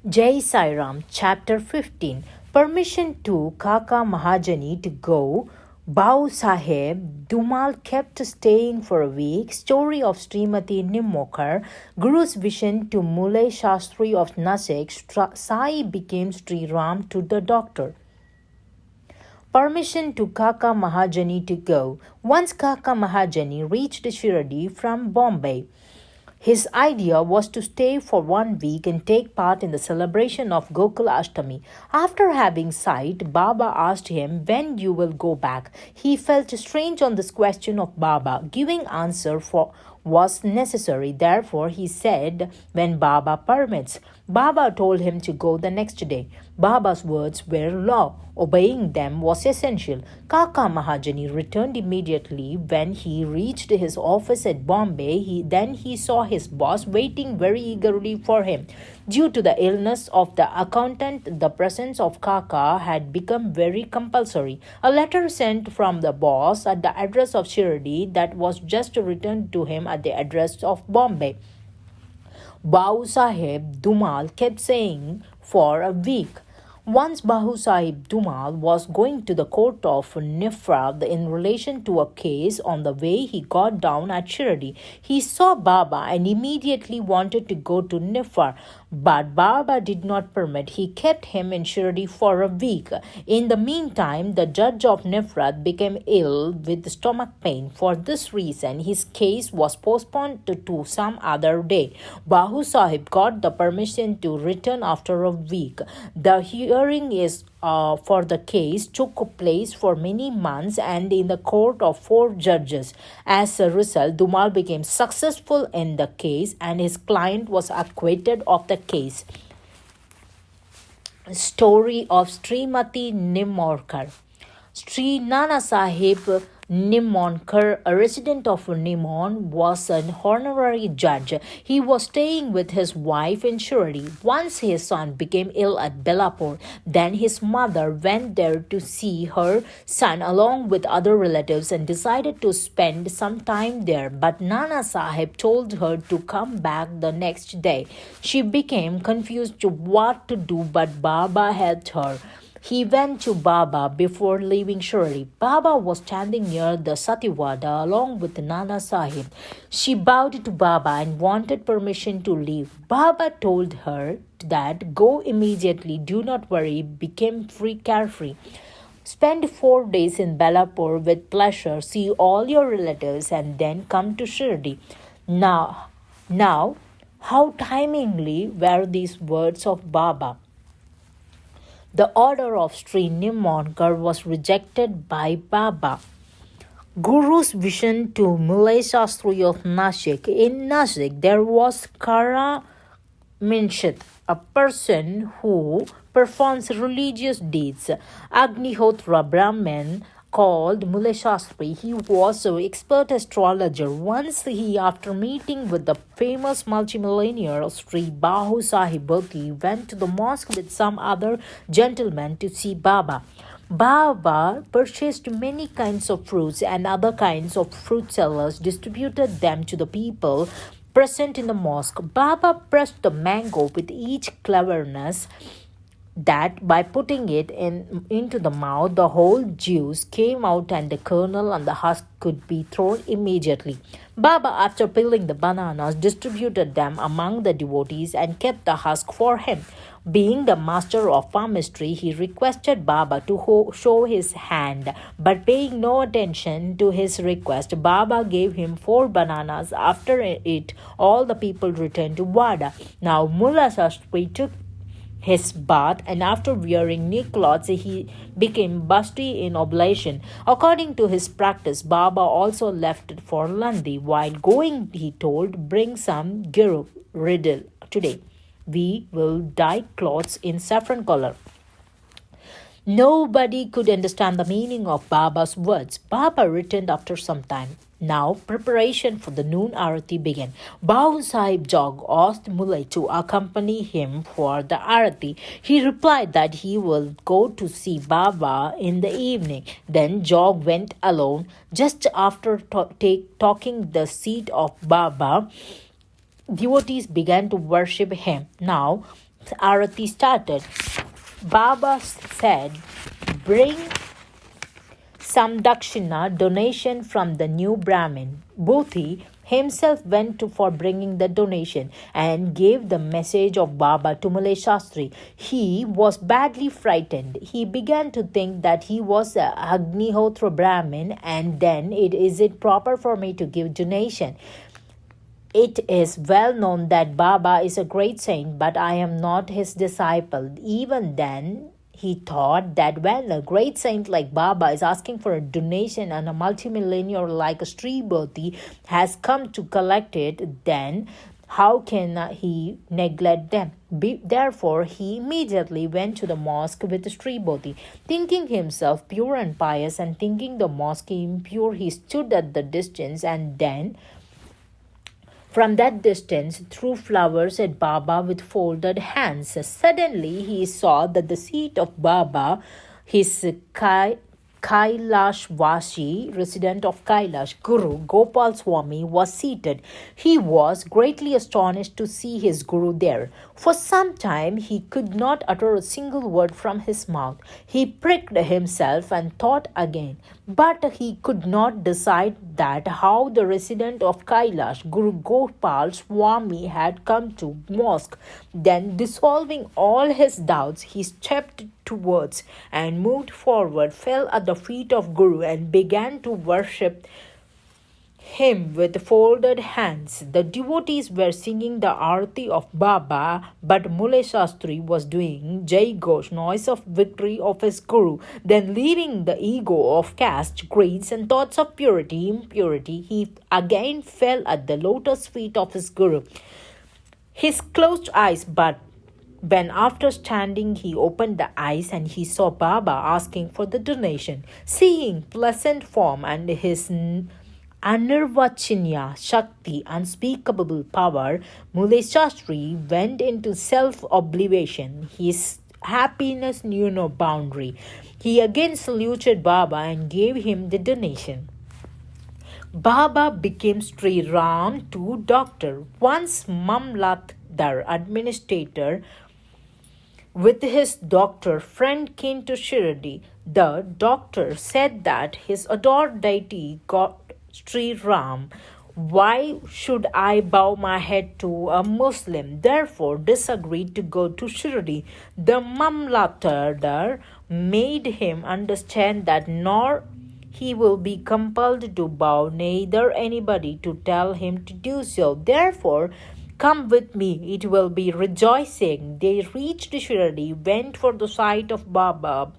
Jai Sai Ram, Chapter 15. Permission to Kaka Mahajani to go. Bau Sahib, Dumal kept staying for a week. Story of Srimati Nimokar. Guru's vision to Mulay Shastri of Nasik. Sai became Sri Ram to the doctor. Permission to Kaka Mahajani to go. Once Kaka Mahajani reached Shirdi from Bombay, his idea was to stay for 1 week and take part in the celebration of Gokul Ashtami. After having sight, Baba asked him when you will go back. He felt strange on this question of Baba. Giving answer was necessary. Therefore, he said, when Baba permits. Baba told him to go the next day. Baba's words were law. Obeying them was essential. Kaka Mahajani returned immediately. When he reached his office at Bombay, he saw his boss waiting very eagerly for him. Due to the illness of the accountant, the presence of Kaka had become very compulsory. A letter sent from the boss at the address of Shirdi that was just returned to him at the address of Bombay. Bahu Sahib Dumal kept saying for a week. Once Bahu Sahib Dumal was going to the court of Nifra in relation to a case. On the way he got down at Shirdi, he saw Baba and immediately wanted to go to Nifra, but Baba did not permit. He kept him in Shirdi for a week. In the meantime, the judge of Nifrat became ill with stomach pain. For this reason, his case was postponed to some other day. Bahu Sahib got the permission to return after a week. The hearing for the case took place for many months and in the court of 4 judges. As a result, Dumal became successful in the case and his client was acquitted of the case. Story of Srimati Nimorkar. Sri Nana Sahib Nimmonkar, a resident of Nimon, was an honorary judge. He was staying with his wife in Shirdi. Once his son became ill at Belapur. Then his mother went there to see her son along with other relatives and decided to spend some time there. But Nana Sahib told her to come back the next day. She became confused to what to do, but Baba helped her. He went to Baba before leaving Shirdi. Baba was standing near the Satiwada along with Nana Sahib. She bowed to Baba and wanted permission to leave. Baba told her that go immediately, do not worry, became carefree. Spend 4 days in Belapur with pleasure, see all your relatives and then come to Shirdi. Now, how timely were these words of Baba. The order of Sri Nimmonkar was rejected by Baba. Guru's vision to Mulay Shastri of Nasik. In Nasik, there was Kara Minshit, a person who performs religious deeds. Agnihotra Brahmin called Mulay Shastri. He was an expert astrologer. Once he, after meeting with the famous multimillionaire Sri Bahu Sahib Bhoti, went to the mosque with some other gentlemen to see Baba. Baba purchased many kinds of fruits and other kinds of fruit sellers distributed them to the people present in the mosque. Baba pressed the mango with each cleverness that by putting it into the mouth, the whole juice came out and the kernel and the husk could be thrown immediately. Baba, after peeling the bananas, distributed them among the devotees and kept the husk for him. Being the master of palmistry, he requested Baba to show his hand, but paying no attention to his request, Baba gave him 4 bananas. After it, all the people returned to Wada. Now Mullah Shastri took his bath and after wearing new clothes he became busty in oblation. According to his practice, Baba also left for Landi. While going, he told, bring some guru riddle today. We will dye clothes in saffron color. Nobody could understand the meaning of Baba's words. Baba returned after some time. Now preparation for the noon arati began. Bahu Sahib Jog asked Mulay to accompany him for the arati. He replied that he will go to see Baba in the evening. Then Jog went alone. Just after taking the seat of Baba, devotees began to worship him. Now Arati started. Baba said, "Bring some dakshina donation from the new Brahmin." Bhuti himself went for bringing the donation and gave the message of Baba to Mulay Shastri. He was badly frightened. He began to think that he was a Agnihotra Brahmin, and then is it proper for me to give donation? It is well known that Baba is a great saint, but I am not his disciple. Even then, he thought that when a great saint like Baba is asking for a donation and a multimillionaire like a Sribhati has come to collect it, then how can he neglect them? Therefore, he immediately went to the mosque with Sribhati. Thinking himself pure and pious and thinking the mosque impure, he stood at the distance and then from that distance threw flowers at Baba with folded hands. Suddenly he saw that the seat of Baba, his Kailashvasi, resident of Kailash, Guru Gopal Swami, was seated. He was greatly astonished to see his Guru there. For some time he could not utter a single word from his mouth. He pricked himself and thought again. But he could not decide that how the resident of Kailash, Guru Gopal Swami, had come to mosque. Then, dissolving all his doubts, he stepped towards and moved forward, fell at the feet of Guru and began to worship him with folded hands. The devotees were singing the Arati of Baba, but Mulay Shastri was doing Jai Ghosh, noise of victory of his Guru. Then, leaving the ego of caste, creeds, and thoughts of impurity, he again fell at the lotus feet of his Guru. His closed eyes, but when after standing he opened the eyes and he saw Baba asking for the donation. Seeing pleasant form and his Anirvachanya Shakti, unspeakable power, Mulay Shastri went into self-oblivion. His happiness knew no boundary. He again saluted Baba and gave him the donation. Baba became Sri Ram to doctor. Once Mamlatdar administrator with his doctor friend came to Shirdi. The doctor said that his adored deity got Sri Ram. Why should I bow my head to a Muslim? Therefore disagreed to go to Shirdi. The Mamlatdar made him understand that nor he will be compelled to bow, neither anybody to tell him to do so. Therefore, come with me, it will be rejoicing. They reached Shirdi, went for the sight of Baba,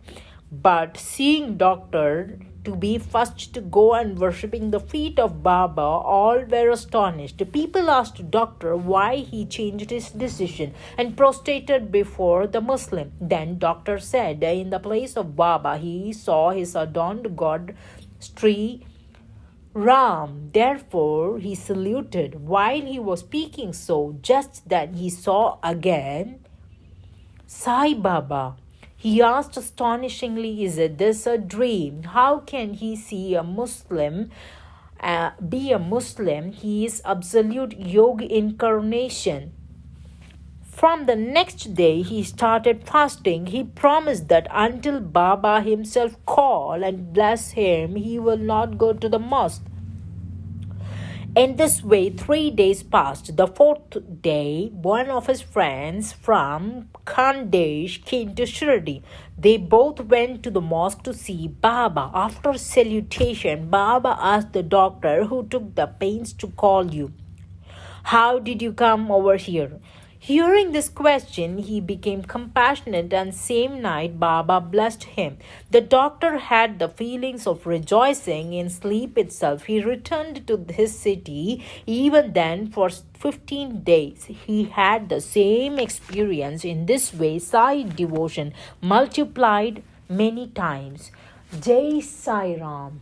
but seeing doctor to be first to go and worshipping the feet of Baba, all were astonished. People asked doctor why he changed his decision and prostrated before the Muslim. Then doctor said in the place of Baba he saw his adorned god Sri Ram. Therefore he saluted. While he was speaking so, just then he saw again Sai Baba. He asked astonishingly, is this a dream? How can he see a Muslim, be a Muslim? He is absolute yoga incarnation. From the next day, he started fasting. He promised that until Baba himself call and bless him, he will not go to the mosque. In this way, 3 days passed. The fourth day, one of his friends from Khandesh came to Shirdi. They both went to the mosque to see Baba. After salutation, Baba asked the doctor who took the pains to call you, "How did you come over here?" Hearing this question, he became compassionate, and same night Baba blessed him. The doctor had the feelings of rejoicing in sleep itself. He returned to his city. Even then, for 15 days, he had the same experience. In this way, Sai devotion multiplied many times. Jai Sai Ram.